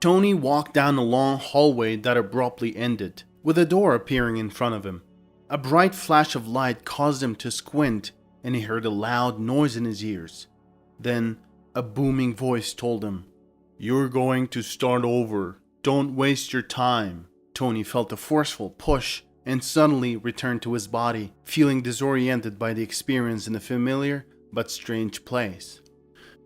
Tony walked down a long hallway that abruptly ended, with a door appearing in front of him. A bright flash of light caused him to squint, and he heard a loud noise in his ears. Then, a booming voice told him, "You're going to start over. Don't waste your time." Tony felt a forceful push and suddenly returned to his body, feeling disoriented by the experience in a familiar but strange place.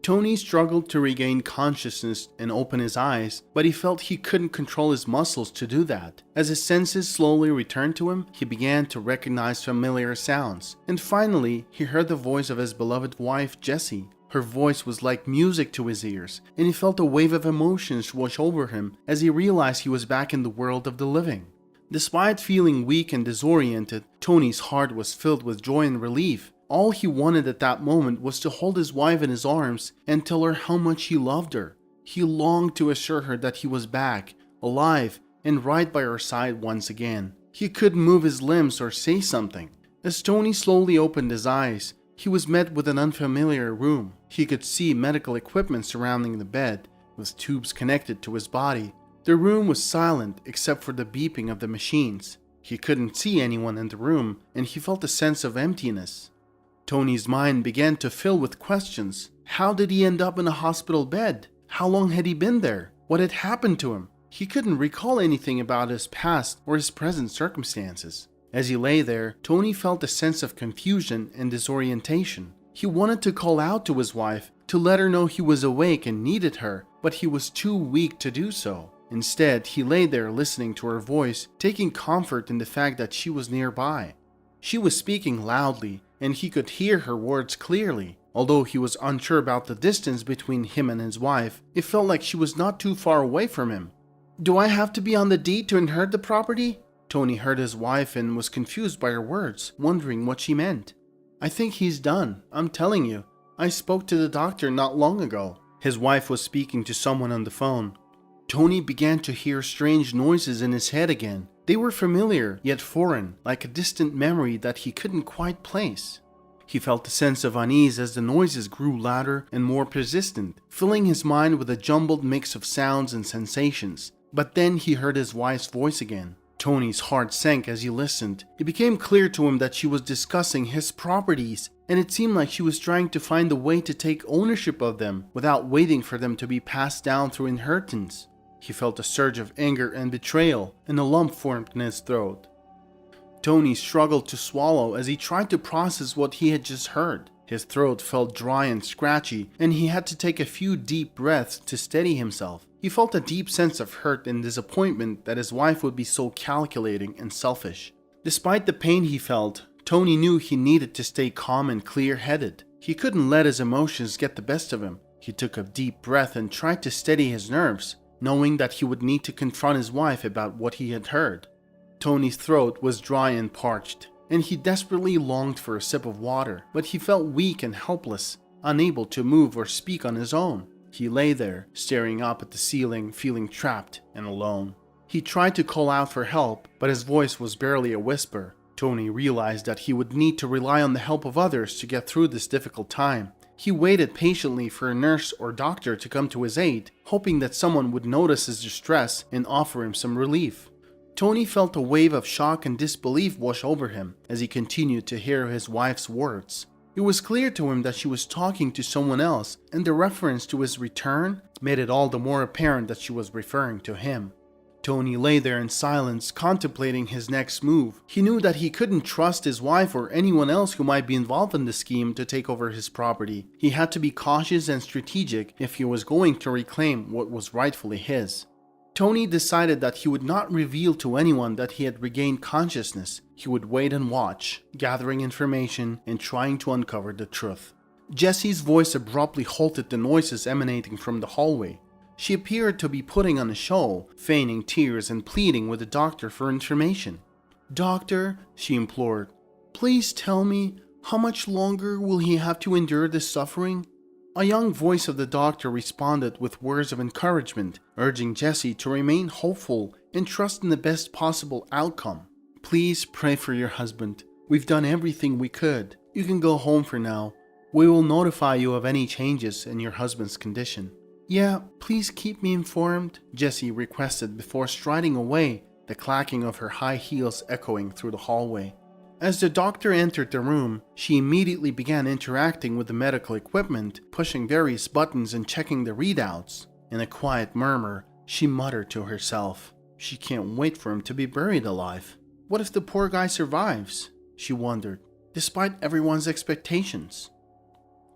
Tony struggled to regain consciousness and open his eyes, but he felt he couldn't control his muscles to do that. As his senses slowly returned to him, he began to recognize familiar sounds, and finally he heard the voice of his beloved wife, Jessie. Her voice was like music to his ears, and he felt a wave of emotions wash over him as he realized he was back in the world of the living. Despite feeling weak and disoriented, Tony's heart was filled with joy and relief. All he wanted at that moment was to hold his wife in his arms and tell her how much he loved her. He longed to assure her that he was back, alive, and right by her side once again. He couldn't move his limbs or say something. As Tony slowly opened his eyes, he was met with an unfamiliar room. He could see medical equipment surrounding the bed, with tubes connected to his body. The room was silent except for the beeping of the machines. He couldn't see anyone in the room, and he felt a sense of emptiness. Tony's mind began to fill with questions. How did he end up in a hospital bed? How long had he been there? What had happened to him? He couldn't recall anything about his past or his present circumstances. As he lay there, Tony felt a sense of confusion and disorientation. He wanted to call out to his wife to let her know he was awake and needed her, but he was too weak to do so. Instead, he lay there listening to her voice, taking comfort in the fact that she was nearby. She was speaking loudly, and he could hear her words clearly. Although he was unsure about the distance between him and his wife, it felt like she was not too far away from him. "Do I have to be on the deed to inherit the property?" Tony heard his wife and was confused by her words, wondering what she meant. "I think he's done. I'm telling you. I spoke to the doctor not long ago." His wife was speaking to someone on the phone. Tony began to hear strange noises in his head again. They were familiar, yet foreign, like a distant memory that he couldn't quite place. He felt a sense of unease as the noises grew louder and more persistent, filling his mind with a jumbled mix of sounds and sensations. But then he heard his wife's voice again. Tony's heart sank as he listened. It became clear to him that she was discussing his properties, and it seemed like she was trying to find a way to take ownership of them without waiting for them to be passed down through inheritance. He felt a surge of anger and betrayal, and a lump formed in his throat. Tony struggled to swallow as he tried to process what he had just heard. His throat felt dry and scratchy, and he had to take a few deep breaths to steady himself. He felt a deep sense of hurt and disappointment that his wife would be so calculating and selfish. Despite the pain he felt, Tony knew he needed to stay calm and clear-headed. He couldn't let his emotions get the best of him. He took a deep breath and tried to steady his nerves, knowing that he would need to confront his wife about what he had heard. Tony's throat was dry and parched, and he desperately longed for a sip of water, but he felt weak and helpless, unable to move or speak on his own. He lay there, staring up at the ceiling, feeling trapped and alone. He tried to call out for help, but his voice was barely a whisper. Tony realized that he would need to rely on the help of others to get through this difficult time. He waited patiently for a nurse or doctor to come to his aid, hoping that someone would notice his distress and offer him some relief. Tony felt a wave of shock and disbelief wash over him as he continued to hear his wife's words. It was clear to him that she was talking to someone else, and the reference to his return made it all the more apparent that she was referring to him. Tony lay there in silence, contemplating his next move. He knew that he couldn't trust his wife or anyone else who might be involved in the scheme to take over his property. He had to be cautious and strategic if he was going to reclaim what was rightfully his. Tony decided that he would not reveal to anyone that he had regained consciousness. He would wait and watch, gathering information and trying to uncover the truth. Jessie's voice abruptly halted the noises emanating from the hallway. She appeared to be putting on a show, feigning tears and pleading with the doctor for information. "Doctor," she implored, "please tell me, how much longer will he have to endure this suffering?" A young voice of the doctor responded with words of encouragement, urging Jessie to remain hopeful and trust in the best possible outcome. "Please pray for your husband. We've done everything we could. You can go home for now. We will notify you of any changes in your husband's condition." Yeah, please keep me informed, Jessie requested before striding away, the clacking of her high heels echoing through the hallway. As the doctor entered the room, she immediately began interacting with the medical equipment, pushing various buttons and checking the readouts. In a quiet murmur, she muttered to herself, she can't wait for him to be buried alive. What if the poor guy survives? She wondered, despite everyone's expectations.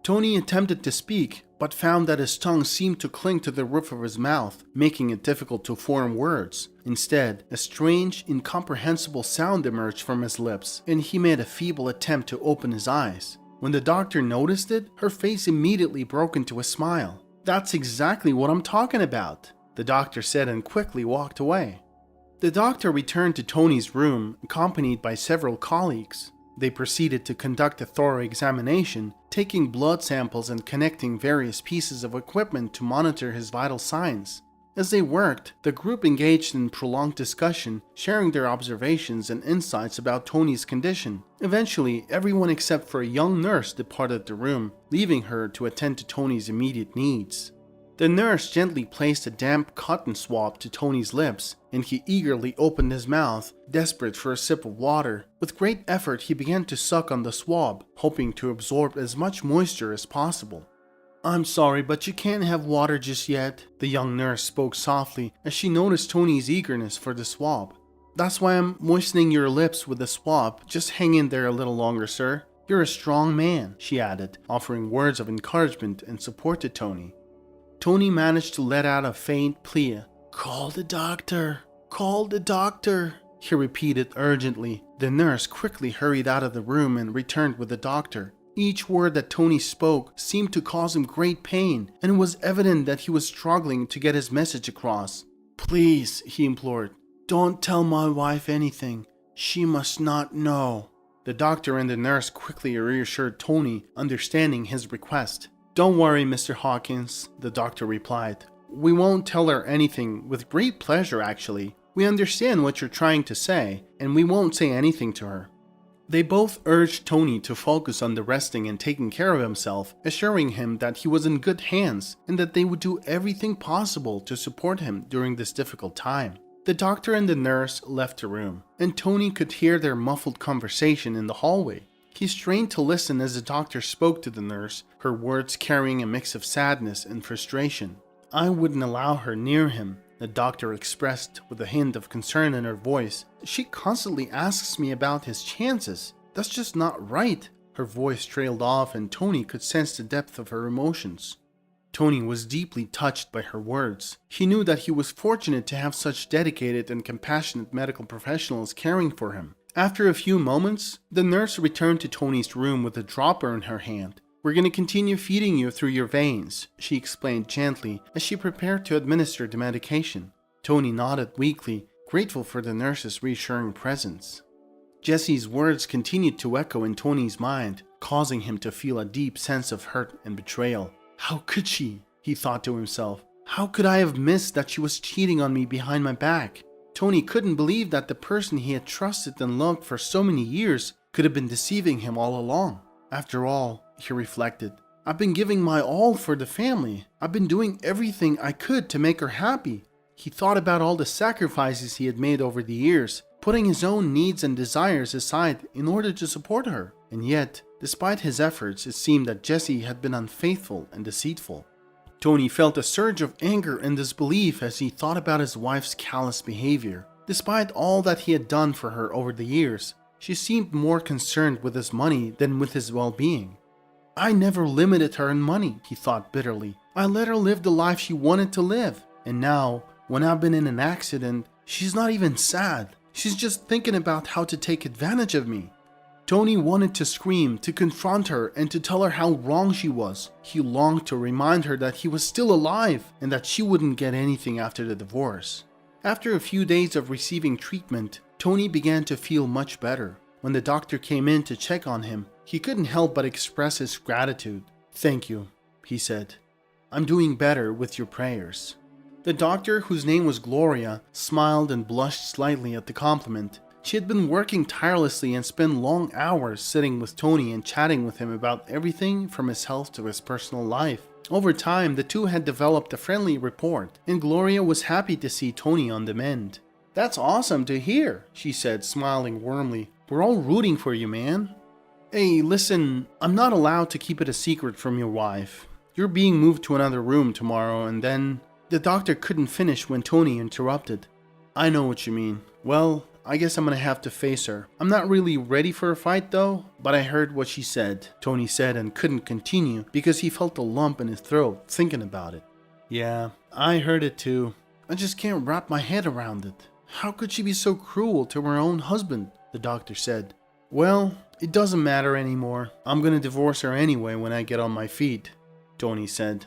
Tony attempted to speak, but found that his tongue seemed to cling to the roof of his mouth, making it difficult to form words. Instead, a strange, incomprehensible sound emerged from his lips, and he made a feeble attempt to open his eyes. When the doctor noticed it, her face immediately broke into a smile. That's exactly what I'm talking about, the doctor said and quickly walked away. The doctor returned to Tony's room, accompanied by several colleagues. They proceeded to conduct a thorough examination, taking blood samples and connecting various pieces of equipment to monitor his vital signs. As they worked, the group engaged in prolonged discussion, sharing their observations and insights about Tony's condition. Eventually, everyone except for a young nurse departed the room, leaving her to attend to Tony's immediate needs. The nurse gently placed a damp cotton swab to Tony's lips, and he eagerly opened his mouth, desperate for a sip of water. With great effort, he began to suck on the swab, hoping to absorb as much moisture as possible. I'm sorry, but you can't have water just yet, the young nurse spoke softly as she noticed Tony's eagerness for the swab. That's why I'm moistening your lips with the swab. Just hang in there a little longer, sir. You're a strong man, she added, offering words of encouragement and support to Tony. Tony managed to let out a faint plea. Call the doctor. Call the doctor, he repeated urgently. The nurse quickly hurried out of the room and returned with the doctor. Each word that Tony spoke seemed to cause him great pain, and it was evident that he was struggling to get his message across. Please, he implored, don't tell my wife anything. She must not know. The doctor and the nurse quickly reassured Tony, understanding his request. Don't worry, Mr. Hawkins, the doctor replied. We won't tell her anything, with great pleasure actually. We understand what you're trying to say, and we won't say anything to her. They both urged Tony to focus on the resting and taking care of himself, assuring him that he was in good hands and that they would do everything possible to support him during this difficult time. The doctor and the nurse left the room, and Tony could hear their muffled conversation in the hallway. He strained to listen as the doctor spoke to the nurse, her words carrying a mix of sadness and frustration. I wouldn't allow her near him, the doctor expressed with a hint of concern in her voice. She constantly asks me about his chances. That's just not right. Her voice trailed off and Tony could sense the depth of her emotions. Tony was deeply touched by her words. He knew that he was fortunate to have such dedicated and compassionate medical professionals caring for him. After a few moments, the nurse returned to Tony's room with a dropper in her hand. We're going to continue feeding you through your veins, she explained gently as she prepared to administer the medication. Tony nodded weakly, grateful for the nurse's reassuring presence. Jesse's words continued to echo in Tony's mind, causing him to feel a deep sense of hurt and betrayal. How could she? He thought to himself. How could I have missed that she was cheating on me behind my back? Tony couldn't believe that the person he had trusted and loved for so many years could have been deceiving him all along. After all, he reflected, I've been giving my all for the family. I've been doing everything I could to make her happy. He thought about all the sacrifices he had made over the years, putting his own needs and desires aside in order to support her. And yet, despite his efforts, it seemed that Jesse had been unfaithful and deceitful. Tony felt a surge of anger and disbelief as he thought about his wife's callous behavior. Despite all that he had done for her over the years, she seemed more concerned with his money than with his well-being. I never limited her in money, he thought bitterly. I let her live the life she wanted to live. And now, when I've been in an accident, she's not even sad. She's just thinking about how to take advantage of me. Tony wanted to scream, to confront her, and to tell her how wrong she was. He longed to remind her that he was still alive and that she wouldn't get anything after the divorce. After a few days of receiving treatment, Tony began to feel much better. When the doctor came in to check on him, he couldn't help but express his gratitude. Thank you, he said. I'm doing better with your prayers. The doctor, whose name was Gloria, smiled and blushed slightly at the compliment. She had been working tirelessly and spent long hours sitting with Tony and chatting with him about everything from his health to his personal life. Over time, the two had developed a friendly rapport, and Gloria was happy to see Tony on the mend. "That's awesome to hear," she said, smiling warmly. "We're all rooting for you, man." "Hey, listen, I'm not allowed to keep it a secret from your wife. You're being moved to another room tomorrow, and then..." The doctor couldn't finish when Tony interrupted. "I know what you mean. Well, I guess I'm gonna have to face her. I'm not really ready for a fight though, but I heard what she said," Tony said, and couldn't continue because he felt a lump in his throat thinking about it. "Yeah, I heard it too. I just can't wrap my head around it. How could she be so cruel to her own husband?" the doctor said. "Well, it doesn't matter anymore. I'm gonna divorce her anyway when I get on my feet," Tony said.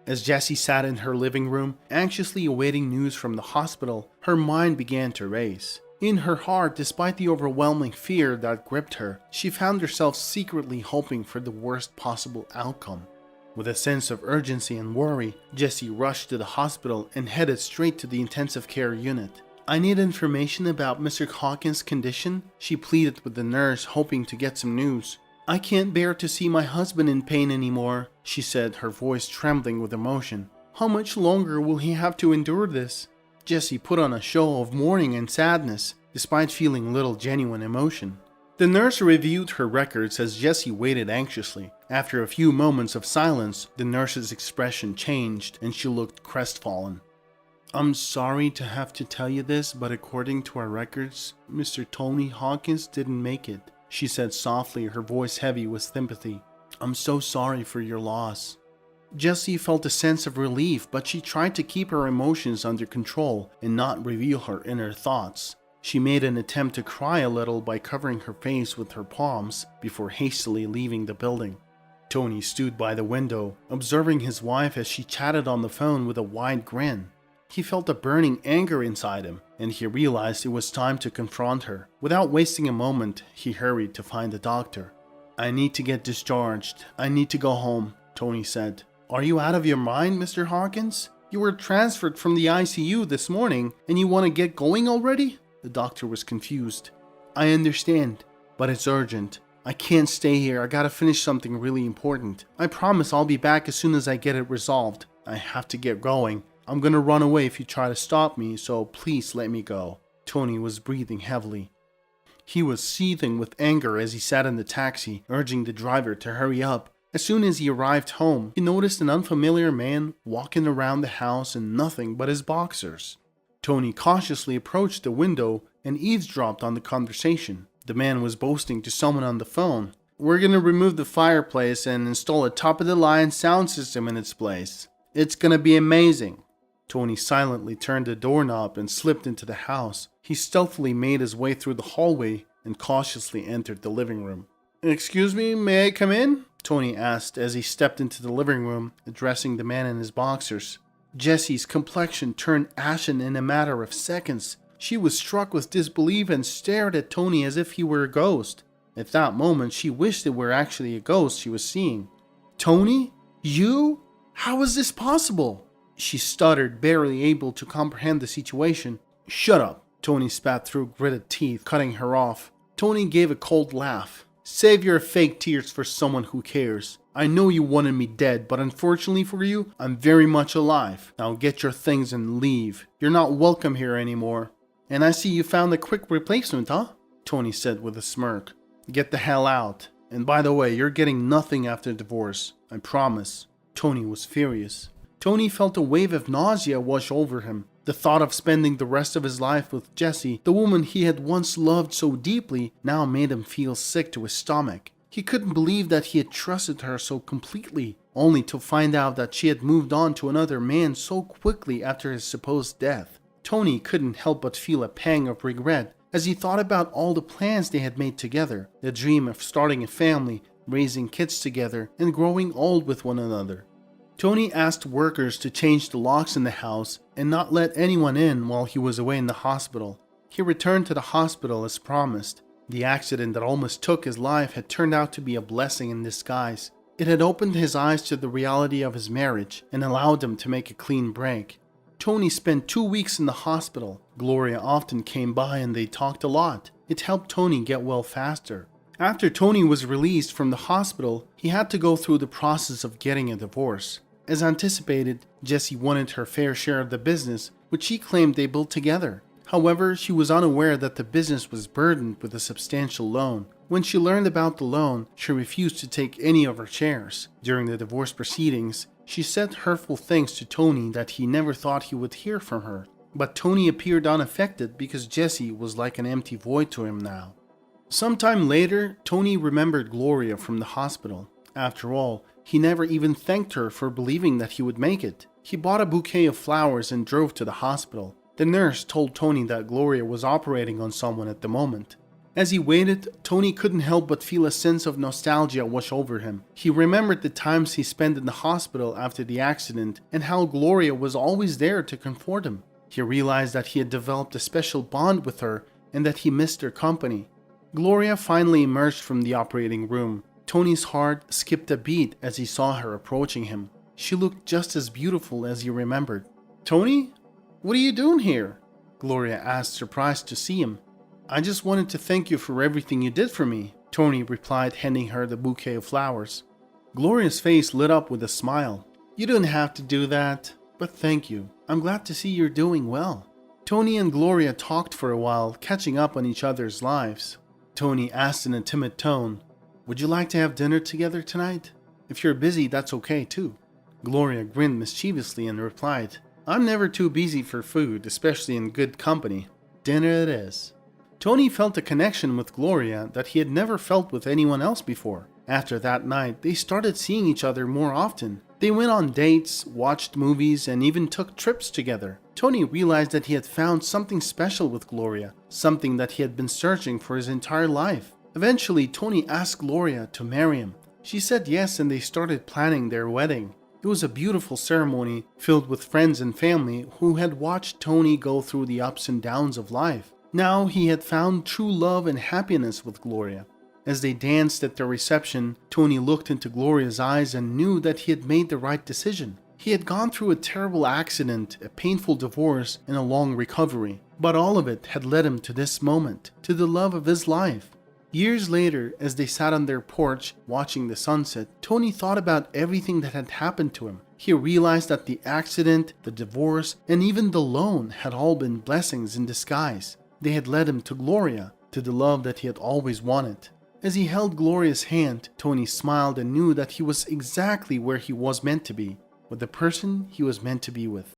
As Jessie sat in her living room, anxiously awaiting news from the hospital, her mind began to race. In her heart, despite the overwhelming fear that gripped her, she found herself secretly hoping for the worst possible outcome. With a sense of urgency and worry, Jessie rushed to the hospital and headed straight to the intensive care unit. "I need information about Mr. Hawkins' condition," she pleaded with the nurse, hoping to get some news. "I can't bear to see my husband in pain anymore," she said, her voice trembling with emotion. "How much longer will he have to endure this?" Jessie put on a show of mourning and sadness, despite feeling little genuine emotion. The nurse reviewed her records as Jessie waited anxiously. After a few moments of silence, the nurse's expression changed and she looked crestfallen. "I'm sorry to have to tell you this, but according to our records, Mr. Tony Hawkins didn't make it," she said softly, her voice heavy with sympathy. "I'm so sorry for your loss." Jessie felt a sense of relief, but she tried to keep her emotions under control and not reveal her inner thoughts. She made an attempt to cry a little by covering her face with her palms before hastily leaving the building. Tony stood by the window, observing his wife as she chatted on the phone with a wide grin. He felt a burning anger inside him, and he realized it was time to confront her. Without wasting a moment, he hurried to find the doctor. "I need to get discharged. I need to go home," Tony said. "Are you out of your mind, Mr. Hawkins? You were transferred from the ICU this morning, and you want to get going already?" The doctor was confused. "I understand, but it's urgent. I can't stay here. I gotta finish something really important. I promise I'll be back as soon as I get it resolved. I have to get going. I'm gonna run away if you try to stop me, so please let me go." Tony was breathing heavily. He was seething with anger as he sat in the taxi, urging the driver to hurry up. As soon as he arrived home, he noticed an unfamiliar man walking around the house in nothing but his boxers. Tony cautiously approached the window and eavesdropped on the conversation. The man was boasting to someone on the phone. "We're gonna remove the fireplace and install a top-of-the-line sound system in its place. It's gonna be amazing." Tony silently turned the doorknob and slipped into the house. He stealthily made his way through the hallway and cautiously entered the living room. "Excuse me, may I come in?" Tony asked as he stepped into the living room, addressing the man in his boxers. Jessie's complexion turned ashen in a matter of seconds. She was struck with disbelief and stared at Tony as if he were a ghost. At that moment, she wished it were actually a ghost she was seeing. "Tony? You? How is this possible?" she stuttered, barely able to comprehend the situation. "Shut up," Tony spat through gritted teeth, cutting her off. Tony gave a cold laugh. "Save your fake tears for someone who cares. I know you wanted me dead, but unfortunately for you, I'm very much alive. Now get your things and leave. You're not welcome here anymore." "And I see you found a quick replacement, huh?" Tony said with a smirk. "Get the hell out. And by the way, you're getting nothing after divorce. I promise." Tony was furious. Tony felt a wave of nausea wash over him. The thought of spending the rest of his life with Jessie, the woman he had once loved so deeply, now made him feel sick to his stomach. He couldn't believe that he had trusted her so completely, only to find out that she had moved on to another man so quickly after his supposed death. Tony couldn't help but feel a pang of regret as he thought about all the plans they had made together, the dream of starting a family, raising kids together, and growing old with one another. Tony asked workers to change the locks in the house and not let anyone in while he was away in the hospital. He returned to the hospital as promised. The accident that almost took his life had turned out to be a blessing in disguise. It had opened his eyes to the reality of his marriage and allowed him to make a clean break. Tony spent 2 weeks in the hospital. Gloria often came by and they talked a lot. It helped Tony get well faster. After Tony was released from the hospital, he had to go through the process of getting a divorce. As anticipated, Jessie wanted her fair share of the business, which she claimed they built together. However, she was unaware that the business was burdened with a substantial loan. When she learned about the loan, she refused to take any of her shares. During the divorce proceedings, she said hurtful things to Tony that he never thought he would hear from her. But Tony appeared unaffected because Jessie was like an empty void to him now. Sometime later, Tony remembered Gloria from the hospital. After all, he never even thanked her for believing that he would make it. He bought a bouquet of flowers and drove to the hospital. The nurse told Tony that Gloria was operating on someone at the moment. As he waited, Tony couldn't help but feel a sense of nostalgia wash over him. He remembered the times he spent in the hospital after the accident and how Gloria was always there to comfort him. He realized that he had developed a special bond with her and that he missed her company. Gloria finally emerged from the operating room. Tony's heart skipped a beat as he saw her approaching him. She looked just as beautiful as he remembered. "Tony? What are you doing here?" Gloria asked, surprised to see him. "I just wanted to thank you for everything you did for me," Tony replied, handing her the bouquet of flowers. Gloria's face lit up with a smile. "You didn't have to do that, but thank you. I'm glad to see you're doing well." Tony and Gloria talked for a while, catching up on each other's lives. Tony asked in a timid tone, "Would you like to have dinner together tonight? If you're busy, that's okay too." Gloria grinned mischievously and replied, "I'm never too busy for food, especially in good company. Dinner it is." Tony felt a connection with Gloria that he had never felt with anyone else before. After that night, they started seeing each other more often. They went on dates, watched movies, and even took trips together. Tony realized that he had found something special with Gloria, something that he had been searching for his entire life. Eventually, Tony asked Gloria to marry him. She said yes, and they started planning their wedding. It was a beautiful ceremony filled with friends and family who had watched Tony go through the ups and downs of life. Now he had found true love and happiness with Gloria. As they danced at their reception, Tony looked into Gloria's eyes and knew that he had made the right decision. He had gone through a terrible accident, a painful divorce, and a long recovery. But all of it had led him to this moment, to the love of his life. Years later, as they sat on their porch watching the sunset, Tony thought about everything that had happened to him. He realized that the accident, the divorce, and even the loan had all been blessings in disguise. They had led him to Gloria, to the love that he had always wanted. As he held Gloria's hand, Tony smiled and knew that he was exactly where he was meant to be, with the person he was meant to be with.